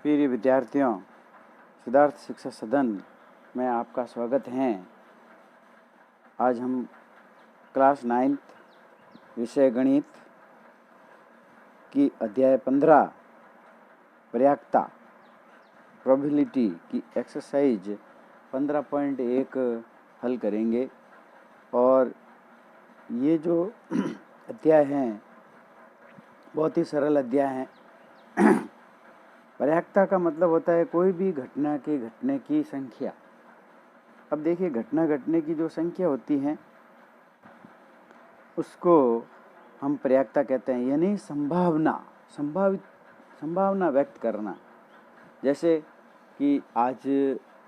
प्रिय विद्यार्थियों, सिद्धार्थ शिक्षा सदन में आपका स्वागत है। आज हम क्लास 9th विषय गणित की अध्याय 15 पर्याप्तता प्रोबेबिलिटी की एक्सरसाइज 15.1 हल करेंगे। और ये जो अध्याय हैं बहुत ही सरल अध्याय हैं। पर्याप्तता का मतलब होता है कोई भी घटना के घटने की संख्या। अब देखिए, घटना घटने की जो संख्या होती है उसको हम पर्याप्तता कहते हैं, यानी संभावना व्यक्त करना। जैसे कि आज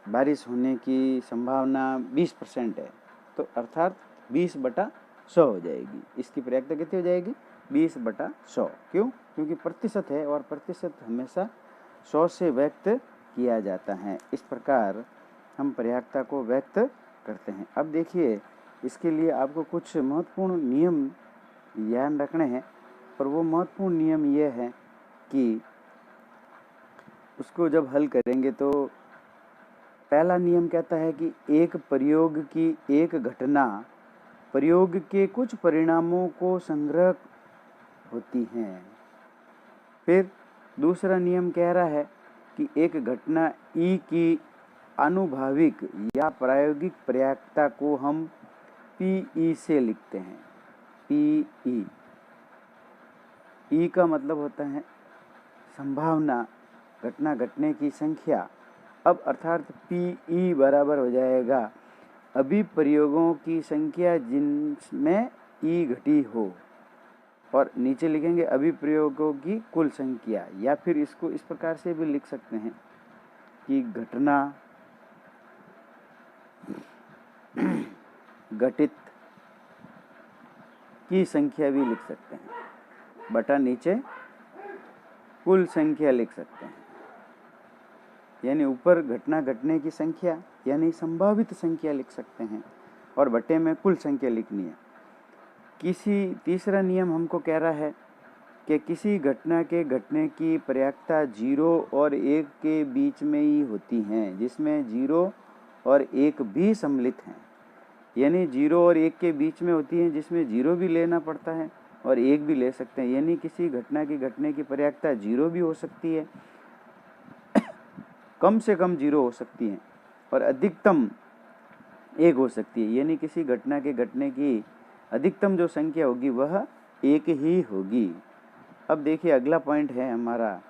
बारिश होने की संभावना 20% है, तो अर्थात 20/100 हो जाएगी। इसकी पर्याप्तता कितनी हो जाएगी? 20/100। क्यों? क्योंकि प्रतिशत है और प्रतिशत हमेशा 100 से व्यक्त किया जाता है। इस प्रकार हम पर्याप्तता को व्यक्त करते हैं। अब देखिए, इसके लिए आपको कुछ महत्वपूर्ण नियम ध्यान रखने हैं। और वो महत्वपूर्ण नियम ये है कि उसको जब हल करेंगे तो पहला नियम कहता है कि एक प्रयोग की एक घटना प्रयोग के कुछ परिणामों को संग्रह होती है। फिर दूसरा नियम कह रहा है कि एक घटना ई की आनुभाविक या प्रायोगिक पर्याप्तता को हम पीई से लिखते हैं। पीई, ई का मतलब होता है संभावना, घटना घटने की संख्या। अब अर्थात पीई बराबर हो जाएगा अभिप्रयोगों की संख्या जिनमें ई घटी हो, और नीचे लिखेंगे अभिप्रयोगों की कुल संख्या। या फिर इसको इस प्रकार से भी लिख सकते हैं कि घटना घटित की संख्या भी लिख सकते हैं, बटा नीचे कुल संख्या लिख सकते हैं। यानी ऊपर घटना घटने की संख्या यानी संभावित संख्या लिख सकते हैं और बटे में कुल संख्या लिखनी है। तीसरा नियम हमको कह रहा है कि किसी घटना के घटने की पर्याप्तता 0 और 1 के बीच में ही होती हैं, जिसमें 0 और 1 भी सम्मिलित हैं। यानी 0 और 1 के बीच में होती हैं, जिसमें 0 भी लेना पड़ता है और 1 भी ले सकते हैं। यानी किसी घटना की घटने की पर्याप्तता 0 भी हो सकती है, कम से कम 0 हो सकती है, और अधिकतम 1 हो सकती है। यानी किसी घटना के घटने की अधिकतम जो संख्या होगी वह 1 ही होगी। अब देखिए, अगला पॉइंट है हमारा,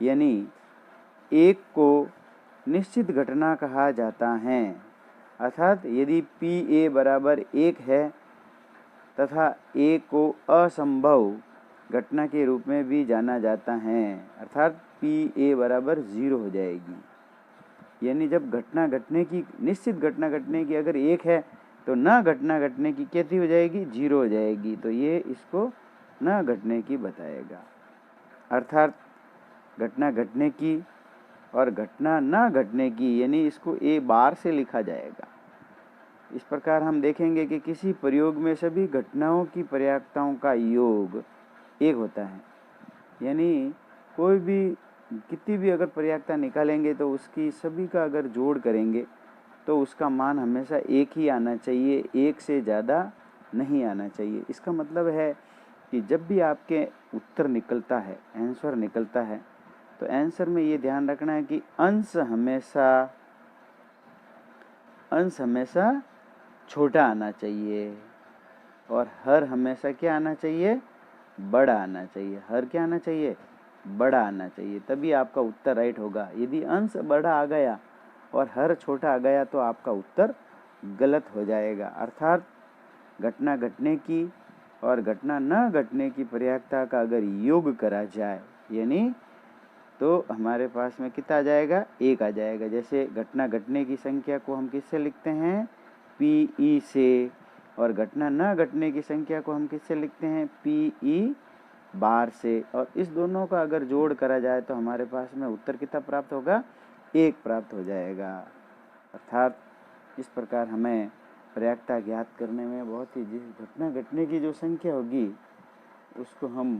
यानी 1 को निश्चित घटना कहा जाता है। अर्थात यदि पी ए बराबर 1 है तथा ए को असंभव घटना के रूप में भी जाना जाता है, अर्थात पी ए बराबर 0 हो जाएगी। यानी जब घटना घटने की निश्चित घटना घटने की अगर 1 है तो न घटना घटने की कितनी हो जाएगी? 0 हो जाएगी। तो ये इसको न घटने की बताएगा। अर्थात घटना घटने की और घटना न घटने की, यानी इसको ए बार से लिखा जाएगा। इस प्रकार हम देखेंगे कि किसी प्रयोग में सभी घटनाओं की पर्याप्तताओं का योग 1 होता है। यानी कोई भी कितनी भी अगर पर्याप्तता निकालेंगे तो उसकी सभी का अगर जोड़ करेंगे तो उसका मान हमेशा 1 ही आना चाहिए, 1 से ज़्यादा नहीं आना चाहिए। इसका मतलब है कि जब भी आपके उत्तर निकलता है, आंसर निकलता है, तो आंसर में ये ध्यान रखना है कि अंश हमेशा छोटा आना चाहिए और हर हमेशा क्या आना चाहिए? बड़ा आना चाहिए। हर क्या आना चाहिए? बड़ा आना चाहिए। तभी आपका उत्तर राइट होगा। यदि अंश बड़ा आ गया और हर छोटा आ गया तो आपका उत्तर गलत हो जाएगा। अर्थात घटना घटने की और घटना न घटने की पर्याप्तता का अगर योग करा जाए, यानी तो हमारे पास में कितना आ जाएगा? 1 आ जाएगा। जैसे घटना घटने की संख्या को हम किससे लिखते हैं? पीई से। और घटना न घटने की संख्या को हम किससे लिखते हैं? पीई बार से। और इस दोनों का अगर जोड़ करा जाए तो हमारे पास में उत्तर कितना प्राप्त होगा? 1 प्राप्त हो जाएगा। अर्थात इस प्रकार हमें पर्याप्तता ज्ञात करने में बहुत ही, जिस घटना घटने की जो संख्या होगी उसको हम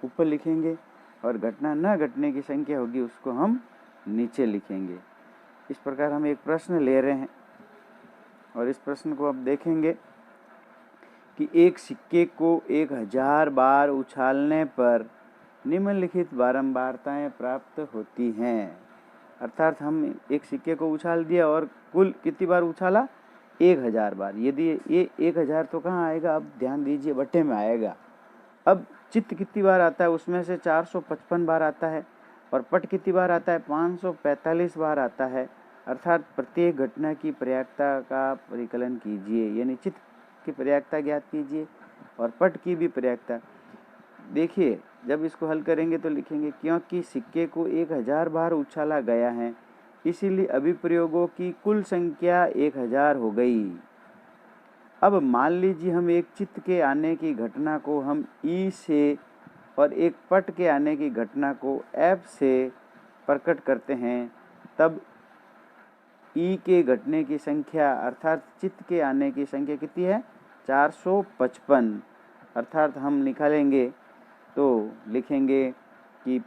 ऊपर लिखेंगे और घटना न घटने की संख्या होगी उसको हम नीचे लिखेंगे। इस प्रकार हम एक प्रश्न ले रहे हैं और इस प्रश्न को अब देखेंगे कि एक सिक्के को 1000 बार उछालने पर निम्नलिखित बारंबारताएं प्राप्त होती हैं। अर्थात हम एक सिक्के को उछाल दिया और कुल कितनी बार उछाला? 1000 बार। यदि ये 1000 तो कहाँ आएगा? अब ध्यान दीजिए, बट्टे में आएगा। अब चित्त कितनी बार आता है? उसमें से 455 बार आता है और पट कितनी बार आता है? 545 बार आता है। अर्थात प्रत्येक घटना की पर्यायता का परिकलन कीजिए, यानी चित्त की पर्यायता ज्ञात कीजिए और पट की भी पर्यायता। देखिए, जब इसको हल करेंगे तो लिखेंगे क्योंकि सिक्के को 1000 बार उछाला गया है इसीलिए अभिप्रयोगों की कुल संख्या 1000 हो गई। अब मान लीजिए हम एक चित्त के आने की घटना को हम ई से और एक पट के आने की घटना को एफ से प्रकट करते हैं, तब ई के घटने की संख्या अर्थात चित्त के आने की संख्या कितनी है? 455। अर्थात हम निकालेंगे तो लिखेंगे कि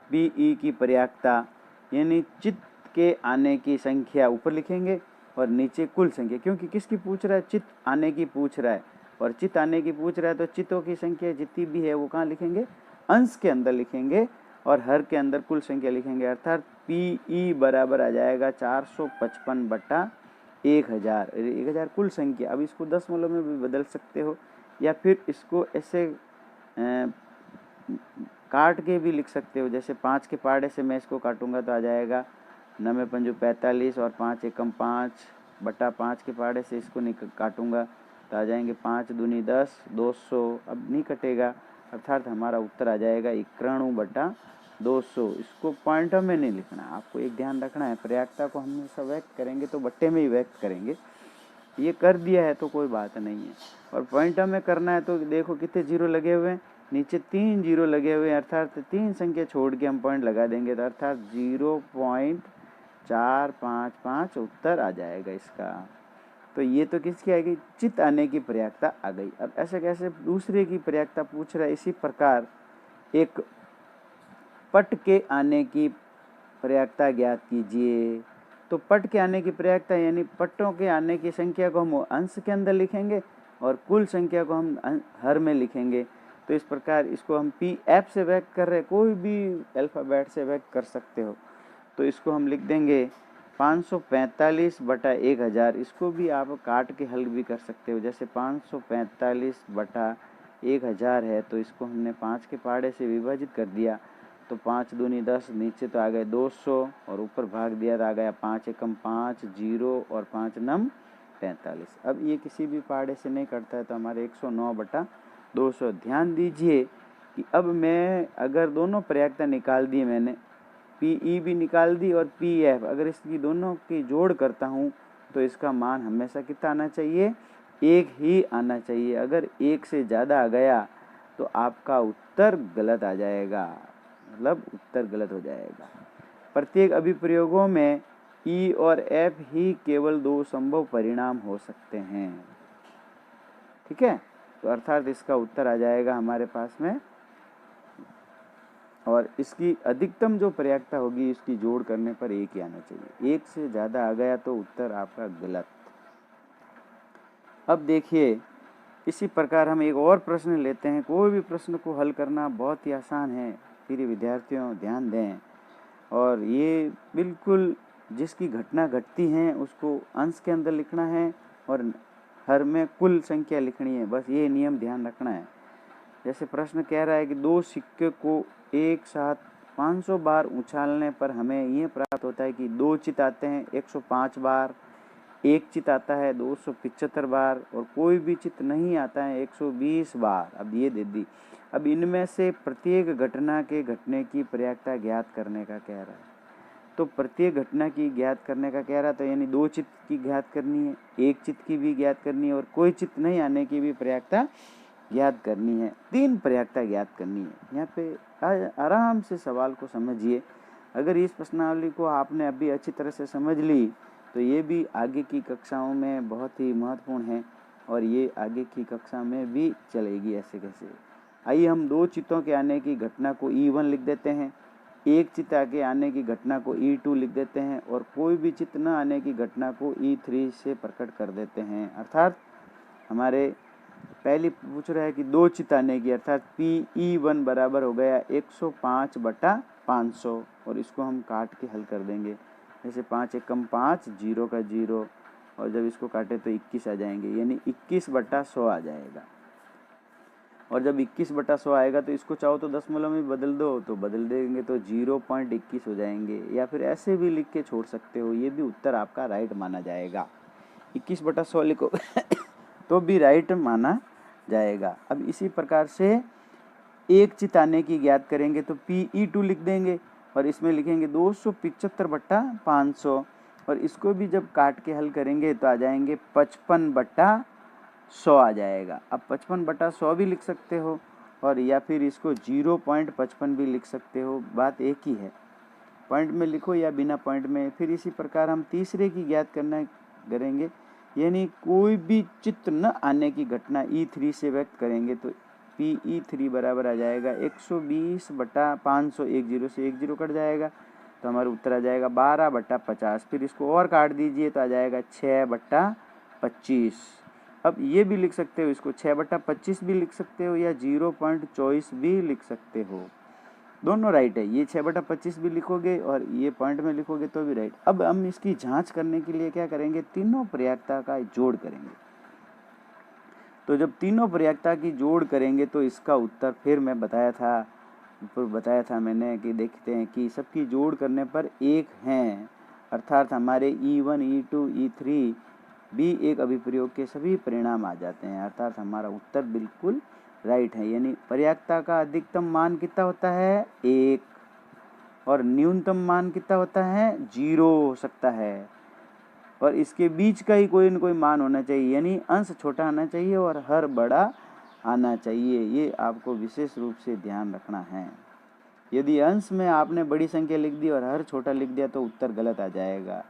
पीई की पर्यायता यानी चित्त के आने की संख्या ऊपर लिखेंगे और नीचे कुल संख्या, क्योंकि किसकी पूछ रहा है? चित्त आने की पूछ रहा है और चित्त आने की पूछ रहा है तो चित्तों की संख्या जितनी भी है वो कहाँ लिखेंगे? अंश के अंदर लिखेंगे और हर के अंदर कुल संख्या लिखेंगे। अर्थात पीई बराबर आ जाएगा 455 बटा 1000। 1000 कुल संख्या। अब इसको दशमलव में भी बदल सकते हो या फिर इसको ऐसे काट के भी लिख सकते हो। जैसे 5 के पहाड़े से मैं इसको काटूंगा तो आ जाएगा 9 पंजू 45 और 5 एकम 5 बटा 5 के पहाड़े से इसको काटूंगा तो आ जाएंगे 5 दूनी 10, 200। अब नहीं कटेगा, अर्थात हमारा उत्तर आ जाएगा 91 बटा 200। इसको पॉइंटों में नहीं लिखना, आपको एक ध्यान रखना है, पर्यायता को हम सब व्यक्त करेंगे तो बट्टे में ही व्यक्त करेंगे। ये कर दिया है तो कोई बात नहीं है, और पॉइंटों में करना है तो देखो कितने जीरो लगे हुए हैं, नीचे 3 जीरो लगे हुए हैं, अर्थात 3 संख्या छोड़ के हम पॉइंट लगा देंगे तो अर्थात 0.455 उत्तर आ जाएगा इसका। तो ये तो किसकी आ गई? चित्त आने की पर्यायता आ गई। अब ऐसे कैसे दूसरे की पर्यायता पूछ रहा है, इसी प्रकार एक पट के आने की पर्यायता ज्ञात कीजिए। तो पट के आने की पर्यायता यानी पट्टों के आने की संख्या को हम अंश के अंदर लिखेंगे और कुल संख्या को हम हर में लिखेंगे। तो इस प्रकार इसको हम पी एफ से व्यक्त कर रहे हैं, कोई भी अल्फ़ाबेट से व्यक्त कर सकते हो। तो इसको हम लिख देंगे 545 बटा 1000। इसको भी आप काट के हल भी कर सकते हो। जैसे 545 बटा 1000 है तो इसको हमने 5 के पहाड़े से विभाजित कर दिया तो 5 दूनी 10, नीचे तो आ गए 200 और ऊपर भाग दिया तो आ गया 5 एकम 5, 0 और 5 नम 45। अब ये किसी भी पहाड़े से नहीं कटता है तो हमारे 109 बटा 200। ध्यान दीजिए कि अब मैं अगर दोनों पर्यायता निकाल दी, मैंने पीई भी निकाल दी और पीएफ, अगर इसकी दोनों की जोड़ करता हूँ तो इसका मान हमेशा कितना आना चाहिए? 1 ही आना चाहिए। अगर 1 से ज़्यादा आ गया तो आपका उत्तर गलत आ जाएगा, मतलब उत्तर गलत हो जाएगा। प्रत्येक अभिप्रयोगों में ई और एफ ही केवल 2 संभव परिणाम हो सकते हैं। ठीक है, तो अर्थात इसका उत्तर आ जाएगा हमारे पास में, और इसकी अधिकतम जो पर्यायता होगी इसकी जोड़ करने पर 1 ही आना चाहिए। 1 से ज़्यादा आ गया तो उत्तर आपका गलत। अब देखिए, इसी प्रकार हम एक और प्रश्न लेते हैं। कोई भी प्रश्न को हल करना बहुत ही आसान है, प्रिय विद्यार्थियों ध्यान दें। और ये बिल्कुल जिसकी घटना घटती है उसको अंश के अंदर लिखना है और हर में कुल संख्या लिखनी है, बस ये नियम ध्यान रखना है। जैसे प्रश्न कह रहा है कि 2 सिक्के को एक साथ 500 बार उछालने पर हमें ये प्राप्त होता है कि 2 चित आते हैं 105 बार, 1 चित आता है 275 बार और कोई भी चित नहीं आता है 120 बार। अब ये दे दी। अब इनमें से प्रत्येक घटना के घटने की पर्यायता ज्ञात करने का कह रहा है। तो प्रत्येक घटना की ज्ञात करने का कह रहा था, यानी 2 चित की ज्ञात करनी है, 1 चित की भी ज्ञात करनी है और कोई चित नहीं आने की भी पर्यायता ज्ञात करनी है। 3 पर्यायता ज्ञात करनी है। यहाँ पे आराम से सवाल को समझिए। अगर इस प्रश्नावली को आपने अभी अच्छी तरह से समझ ली तो ये भी आगे की कक्षाओं में बहुत ही महत्वपूर्ण है। और ये आगे की कक्षा में भी चलेगी ऐसे कैसे। आइए हम 2 चित्तों के आने की घटना को E1 लिख देते हैं, 1 चित्त के आने की घटना को E2 लिख देते हैं और कोई भी चित्त न आने की घटना को E3 से प्रकट कर देते हैं। अर्थात हमारे पहली पूछ रहा है कि 2 चित्त आने की, अर्थात PE1 बराबर हो गया 105/500 और इसको हम काट के हल कर देंगे। जैसे 5 एकम 5, 0 का 0 और जब इसको काटे तो 21 आ जाएंगे, यानी 21/100 आ जाएगा। और जब 21/100 आएगा तो इसको चाहो तो दशमलव में बदल दो, तो बदल देंगे तो 0.21 हो जाएंगे, या फिर ऐसे भी लिख के छोड़ सकते हो, ये भी उत्तर आपका राइट माना जाएगा। 21/100 लिखो तो भी राइट माना जाएगा। अब इसी प्रकार से 1 चित्त आने की ज्ञात करेंगे तो PE2 लिख देंगे और इसमें लिखेंगे 275/500 और इसको भी जब काट के हल करेंगे तो आ जाएंगे 55/100 आ जाएगा। अब 55/100 भी लिख सकते हो और या फिर इसको 0.55 भी लिख सकते हो, बात एक ही है। पॉइंट में लिखो या बिना पॉइंट में। फिर इसी प्रकार हम तीसरे की ज्ञात करना करेंगे, यानी कोई भी चित्त न आने की घटना E3 से व्यक्त करेंगे तो PE3 बराबर आ जाएगा 120/500, 10 से 10 कट जाएगा तो हमारा उत्तर आ जाएगा 12/50। फिर इसको और काट दीजिए तो आ जाएगा 6/25। अब ये भी लिख सकते हो, इसको 6/25 भी लिख सकते हो या 0.24 भी लिख सकते हो, दोनों राइट है। ये 6/25 भी लिखोगे और ये पॉइंट में लिखोगे तो भी राइट। अब हम इसकी जांच करने के लिए क्या करेंगे, तीनों प्रयाक्ता का जोड़ करेंगे। तो जब तीनों प्रयाक्ता की जोड़ करेंगे तो इसका उत्तर फिर मैं बताया था मैंने कि देखते हैं कि सबकी जोड़ करने पर 1 हैं, अर्थात हमारे E1, E2, E3 भी एक अभिप्रयोग के सभी परिणाम आ जाते हैं, अर्थात हमारा उत्तर बिल्कुल राइट है। यानी पर्याप्तता का अधिकतम मान कितना होता है 1 और न्यूनतम मान कितना होता है 0 हो सकता है, और इसके बीच का ही कोई न कोई मान होना चाहिए, यानी अंश छोटा आना चाहिए और हर बड़ा आना चाहिए। ये आपको विशेष रूप से ध्यान रखना है। यदि अंश में आपने बड़ी संख्या लिख दी और हर छोटा लिख दिया तो उत्तर गलत आ जाएगा।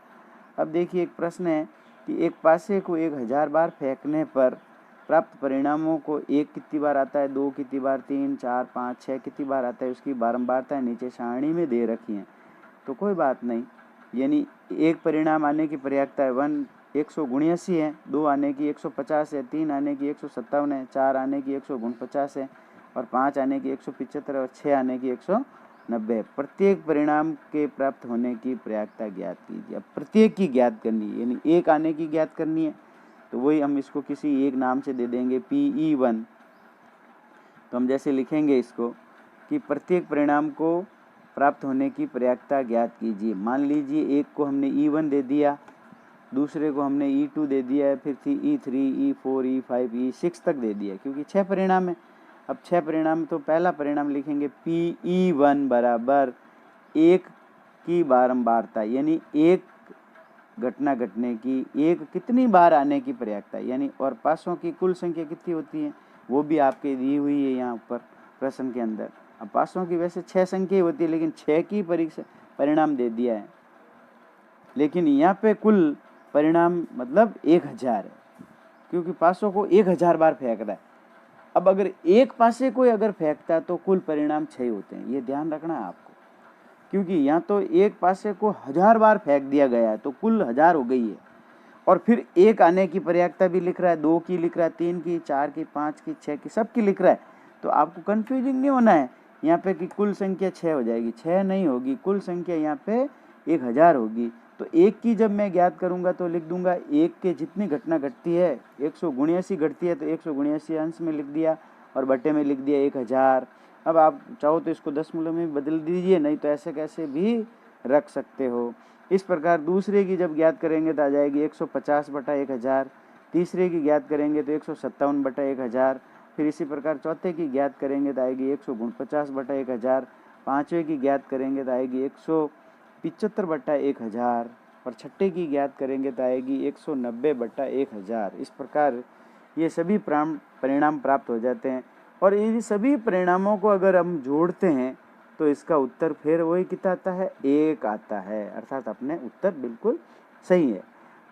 अब देखिए एक प्रश्न है कि एक पासे को 1000 बार फेंकने पर प्राप्त परिणामों को 1 कितनी बार आता है, 2 कितनी बार, 3, 4, 5, 6 कितनी बार आता है, उसकी बारंबारता नीचे सारणी में दे रखी है। तो कोई बात नहीं, यानी एक परिणाम आने की पर्याप्तता है 179 है, 2 आने की 150 है, 3 आने की 157 है, 4 आने की 149 है और 5 आने की 175 और 6 आने की 190। प्रत्येक परिणाम के प्राप्त होने की पर्याप्तता ज्ञात कीजिए। अब प्रत्येक की ज्ञात करनी है, यानी 1 आने की ज्ञात करनी है, तो वही हम इसको किसी एक नाम से दे देंगे PE1। तो हम जैसे लिखेंगे इसको कि प्रत्येक परिणाम को प्राप्त होने की पर्याप्तता ज्ञात कीजिए। मान लीजिए एक को हमने E1 दे दिया, दूसरे को हमने E2 दे दिया है, फिर E3, E4, E5, E6 तक दे दिया, क्योंकि 6 परिणाम है। अब 6 परिणाम, तो पहला परिणाम लिखेंगे PE1 बराबर 1 की बारंबारता, यानी 1 घटना घटने की 1 कितनी बार आने की पर्याप्तता, यानी और पासों की कुल संख्या कितनी होती है वो भी आपके दी हुई है यहाँ पर प्रश्न के अंदर। अब पासों की वैसे 6 संख्या होती है, लेकिन 6 की परिणाम दे दिया है, लेकिन यहाँ पे कुल परिणाम मतलब 1000 है, क्योंकि पासों को 1000 बार फेंक रहा है। अब अगर एक पासे कोई अगर फेंकता है तो कुल परिणाम 6 होते हैं, ये ध्यान रखना है आपको, क्योंकि यहाँ तो एक पासे को 1000 बार फेंक दिया गया है तो कुल 1000 हो गई है, और फिर 1 आने की पर्याप्तता भी लिख रहा है, 2 की लिख रहा है, 3 की, 4 की, 5 की, 6 की, सब की लिख रहा है। तो आपको कंफ्यूजिंग नहीं होना है यहाँ पे कि कुल संख्या 6 हो जाएगी, 6 नहीं होगी, कुल संख्या यहाँ पे 1000 होगी। तो 1 की जब मैं ज्ञात करूँगा तो लिख दूंगा 1 के जितनी घटना घटती है 179 घटती है तो 179 अंश में लिख दिया और बटे में लिख दिया 1000। अब आप चाहो तो इसको दशमलव में बदल दीजिए, नहीं तो ऐसे कैसे भी रख सकते हो। इस प्रकार दूसरे की जब ज्ञात करेंगे तो आ जाएगी 150/1000, तीसरे की ज्ञात करेंगे तो 157/1000, फिर इसी प्रकार चौथे की ज्ञात करेंगे तो आएगी 149/1000, पाँचवें की ज्ञात करेंगे तो आएगी 175/1000 और छठे की ज्ञात करेंगे तो आएगी 190/1000। इस प्रकार ये सभी परिणाम प्राप्त हो जाते हैं, और इन सभी परिणामों को अगर हम जोड़ते हैं तो इसका उत्तर फिर वही कितना आता है 1 आता है, अर्थात अपने उत्तर बिल्कुल सही है।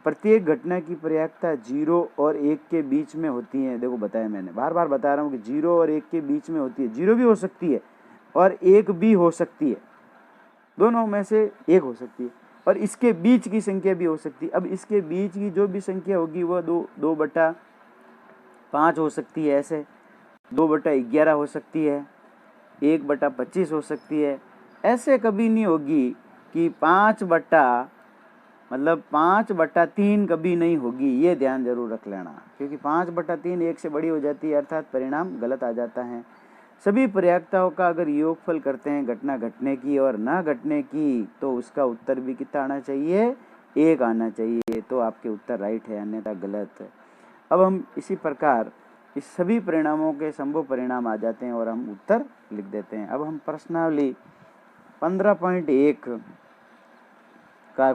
प्रत्येक घटना की प्रयाक्ता 0 और 1 के बीच में होती है। देखो बताया मैंने, बार बार बता रहा हूँ कि 0 और 1 के बीच में होती है। 0 भी हो सकती है और 1 भी हो सकती है, दोनों में से एक हो सकती है, और इसके बीच की संख्या भी हो सकती है। अब इसके बीच की जो भी संख्या होगी वह 2/5 हो सकती है, ऐसे 2/11 हो सकती है, 1/25 हो सकती है। ऐसे कभी नहीं होगी कि 5/3 कभी नहीं होगी, ये ध्यान जरूर रख लेना, क्योंकि 5/3 1 से बड़ी हो जाती है, अर्थात परिणाम गलत आ जाता है। सभी प्रयाक्ताओं का अगर योगफल करते हैं घटना घटने की और ना घटने की, तो उसका उत्तर भी कितना आना चाहिए, 1 आना चाहिए, तो आपके उत्तर राइट है, अन्यथा गलत है। अब हम इसी प्रकार इस सभी परिणामों के संभव परिणाम आ जाते हैं और हम उत्तर लिख देते हैं। अब हम प्रश्नावली 15.1 का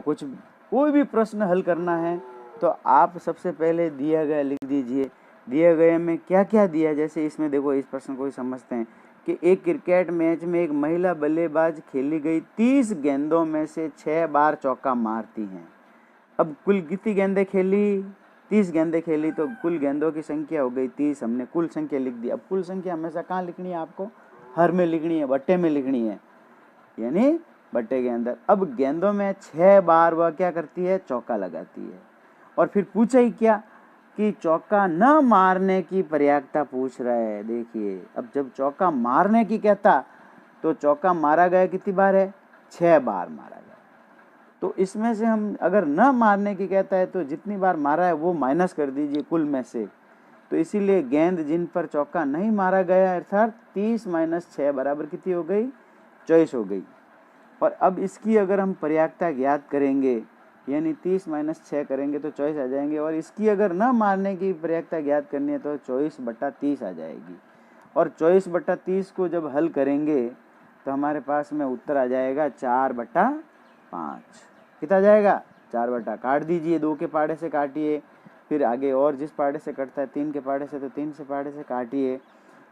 कोई भी प्रश्न हल करना है तो आप सबसे पहले दिया गया लिख दीजिए। दिए गए में क्या क्या दिया, जैसे इसमें देखो, इस प्रश्न को ही समझते हैं कि एक क्रिकेट मैच में एक महिला बल्लेबाज खेली गई 30 गेंदों में से 6 बार चौका मारती हैं। अब कुल कितनी गेंदें खेली, 30 गेंदें खेली, तो कुल गेंदों की संख्या हो गई 30, हमने कुल संख्या लिख दी। अब कुल संख्या हमेशा कहाँ लिखनी है, आपको हर में लिखनी है, बट्टे में लिखनी है, यानी बट्टे के अंदर। अब गेंदों में 6 बार वह क्या करती है, चौका लगाती है। और फिर पूछा ही क्या कि चौका न मारने की प्रयाक्ता पूछ रहा है। देखिए, अब जब चौका मारने की कहता तो चौका मारा गया कितनी बार है, 6 बार मारा गया। तो इसमें से हम अगर न मारने की कहता है तो जितनी बार मारा है वो माइनस कर दीजिए कुल में से। तो इसीलिए गेंद जिन पर चौका नहीं मारा गया अर्थात 30 - 6 बराबर कितनी हो गई, 24 हो गई। और अब इसकी अगर हम प्रयाक्ता ज्ञात करेंगे, यानी 30 - 6 करेंगे तो 24 आ जाएंगे, और इसकी अगर न मारने की प्रयाक्ता ज्ञात करनी है तो 24/30 आ जाएगी। और 24/30 को जब हल करेंगे तो हमारे पास में उत्तर आ जाएगा 4/5। कितना जाएगा, 4 काट दीजिए, 2 के पाड़े से काटिए, फिर आगे और जिस पाड़े से कटता है 3 के पाड़े से, तो 3 से पाड़े से काटिए।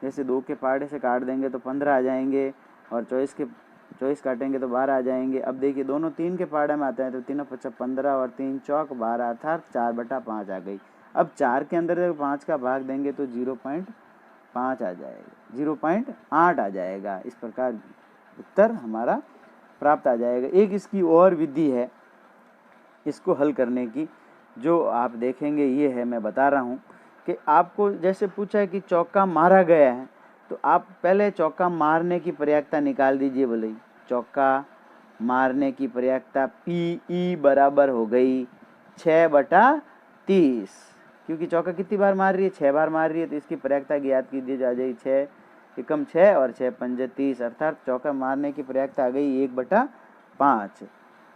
जैसे 2 के पाड़े से काट देंगे तो 15 आ जाएंगे, और 24 काटेंगे तो 12 आ जाएंगे। अब देखिए दोनों 3 के पाड़े में आते हैं, तो 3 × 5 = 15 और 3 × 4 = 12, अर्थात 4/5 आ गई। अब 4 के अंदर जब 5 का भाग देंगे तो 0.5 आ जाएगा, 0.8 आ जाएगा। इस प्रकार उत्तर हमारा प्राप्त आ जाएगा। एक इसकी और विधि है इसको हल करने की, जो आप देखेंगे ये है, मैं बता रहा हूँ कि आपको जैसे पूछा है कि चौका मारा गया है, तो आप पहले चौका मारने की प्रयाक्ता निकाल दीजिए। बोले चौका मारने की प्रयाक्ता PE बराबर हो गई 6/30, क्योंकि चौका कितनी बार मार रही है, 6 बार मार रही है, तो इसकी प्रयाक्ता ज्ञात कीजिए, आ जाएगी 6 एकम 6 और 6 पंजे 30, अर्थात चौका मारने की प्रयाक्ता आ गई 1/5।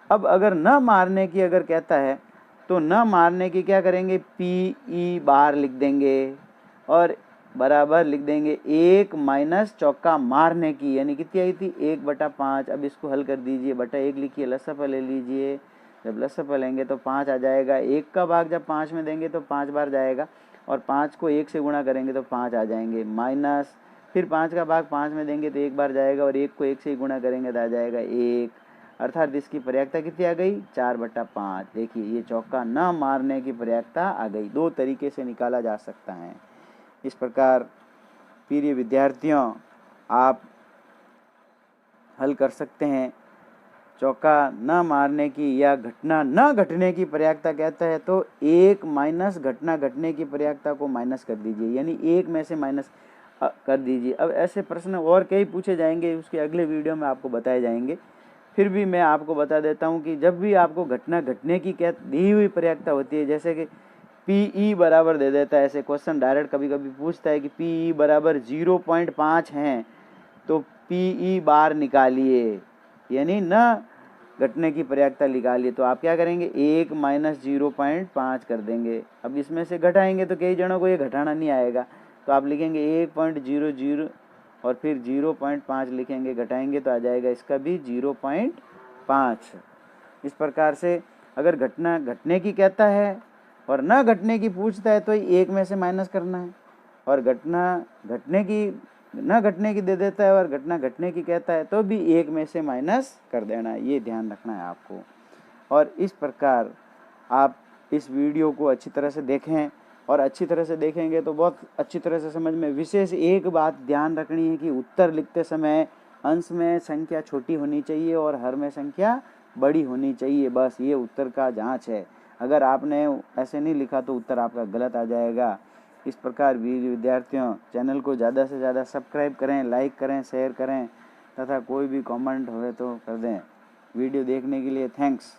अब अगर न मारने की अगर कहता है तो न मारने की क्या करेंगे, PE बार लिख देंगे और बराबर लिख देंगे 1 - चौका मारने की, यानी कितनी आई थी, 1/5। अब इसको हल कर दीजिए, बटा 1 लिखिए, लसफा ले लीजिए, जब लसफा लेंगे तो 5 आ जाएगा। 1 का भाग जब 5 में देंगे तो 5 बार जाएगा, और 5 को 1 से गुणा करेंगे तो 5 आ जाएंगे, माइनस फिर 5 का भाग 5 में देंगे तो 1 बार जाएगा, और 1 को 1 से गुणा करेंगे तो आ जाएगा 1, अर्थात इसकी प्रयाक्ता कितनी आ गई, 4/5। देखिए ये चौका न मारने की प्रयाक्ता आ गई। 2 तरीके से निकाला जा सकता है। इस प्रकार प्रिय विद्यार्थियों, आप हल कर सकते हैं। चौका न मारने की या घटना न घटने की प्रयाक्ता कहता है तो 1 - घटना घटने की प्रयाक्ता को माइनस कर दीजिए, यानी 1 में से माइनस कर दीजिए। अब ऐसे प्रश्न और कई पूछे जाएंगे, उसके अगले वीडियो में आपको बताए जाएंगे। फिर भी मैं आपको बता देता हूँ कि जब भी आपको घटना घटने की क्या दी हुई प्रयाक्ता होती है, जैसे कि PE बराबर दे देता है, ऐसे क्वेश्चन डायरेक्ट कभी कभी पूछता है कि PE बराबर 0.5 हैं, तो PE बार निकालिए, यानी न घटने की प्रयाक्ता निकालिए। तो आप क्या करेंगे, 1 - 0.5 कर देंगे। अब इसमें से घटाएंगे तो कई जनों को ये घटाना नहीं आएगा, तो आप लिखेंगे 1.00 और फिर 0.5 लिखेंगे, घटाएंगे तो आ जाएगा इसका भी 0.5। इस प्रकार से अगर घटना घटने की कहता है और न घटने की पूछता है तो 1 में से माइनस करना है, और घटना घटने की न घटने की दे देता है और घटना घटने की कहता है तो भी 1 में से माइनस कर देना है। ये ध्यान रखना है आपको। और इस प्रकार आप इस वीडियो को अच्छी तरह से देखें, और अच्छी तरह से देखेंगे तो बहुत अच्छी तरह से समझ में। विशेष एक बात ध्यान रखनी है कि उत्तर लिखते समय अंश में संख्या छोटी होनी चाहिए और हर में संख्या बड़ी होनी चाहिए। बस ये उत्तर का जांच है। अगर आपने ऐसे नहीं लिखा तो उत्तर आपका गलत आ जाएगा। इस प्रकार वीर विद्यार्थियों, चैनल को ज़्यादा से ज़्यादा सब्सक्राइब करें, लाइक करें, शेयर करें तथा कोई भी कमेंट हो तो कर दें। वीडियो देखने के लिए थैंक्स।